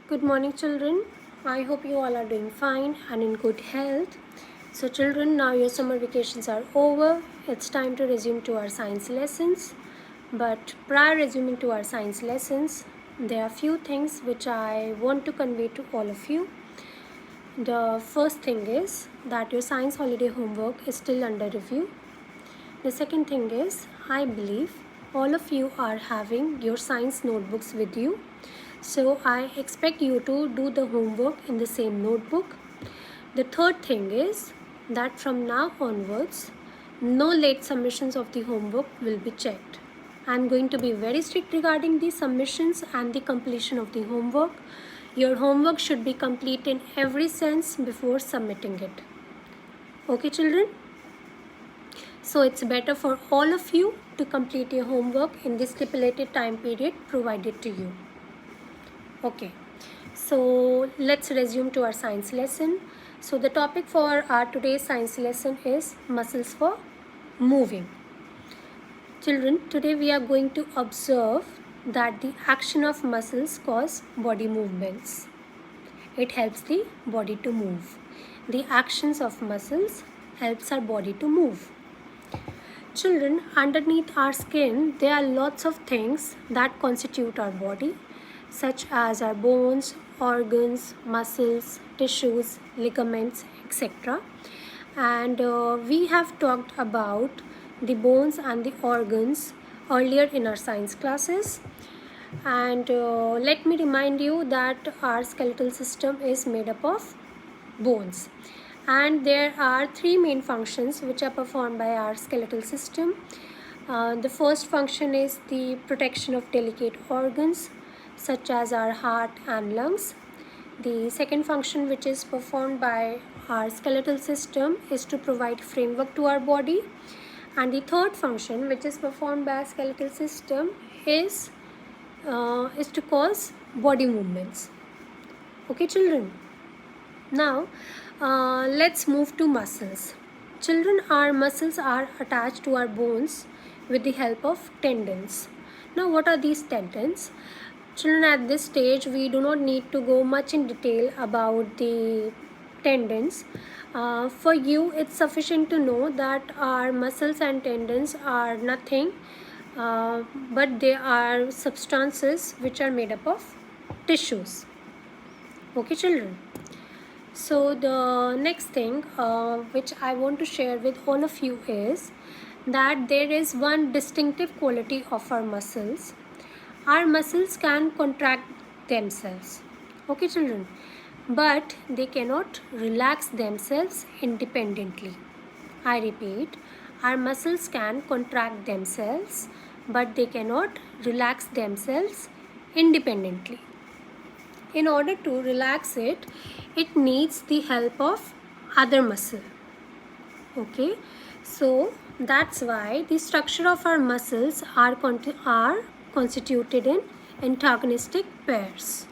Good morning, children. I hope you all are doing fine and in good health. So, children, now your summer vacations are over. It's time to resume to our science lessons. But prior resuming to our science lessons, there are few things which I want to convey to all of you. The first thing is that your science holiday homework is still under review. The second thing is, I believe all of you are having your science notebooks with you. So I expect you to do the homework in the same notebook. The third thing is that from now onwards, no late submissions of the homework will be checked. I'm going to be very strict regarding the submissions and the completion of the homework. Your homework should be complete in every sense before submitting it. Okay, children? So it's better for all of you to complete your homework in the stipulated time period provided to you. Okay, so let's resume to our science lesson. So the topic for our today's science lesson is muscles for moving. Children, today we are going to observe that the action of muscles cause body movements. It helps the body to move. The actions of muscles helps our body to move. Children, underneath our skin, there are lots of things that constitute our body, such as our bones, organs, muscles, tissues, ligaments, etc. And we have talked about the bones and the organs earlier in our science classes. And let me remind you that our skeletal system is made up of bones. And there are three main functions which are performed by our skeletal system. The first function is the protection of delicate organs such as our heart and lungs. The second function which is performed by our skeletal system is to provide framework to our body. And the third function which is performed by our skeletal system is to cause body movements. Okay, children? Now, let's move to muscles. Children, our muscles are attached to our bones with the help of tendons. Now, what are these tendons? Children, at this stage, we do not need to go much in detail about the tendons. For you, it's sufficient to know that our muscles and tendons are nothing but they are substances which are made up of tissues. Okay, children? So the next thing which I want to share with all of you is that there is one distinctive quality of our muscles. Our muscles can contract themselves. Okay, children? But they cannot relax themselves independently. I repeat, our muscles can contract themselves, but they cannot relax themselves independently. In order to relax it, it needs the help of other muscle. Okay, so that's why the structure of our muscles are constituted in antagonistic pairs.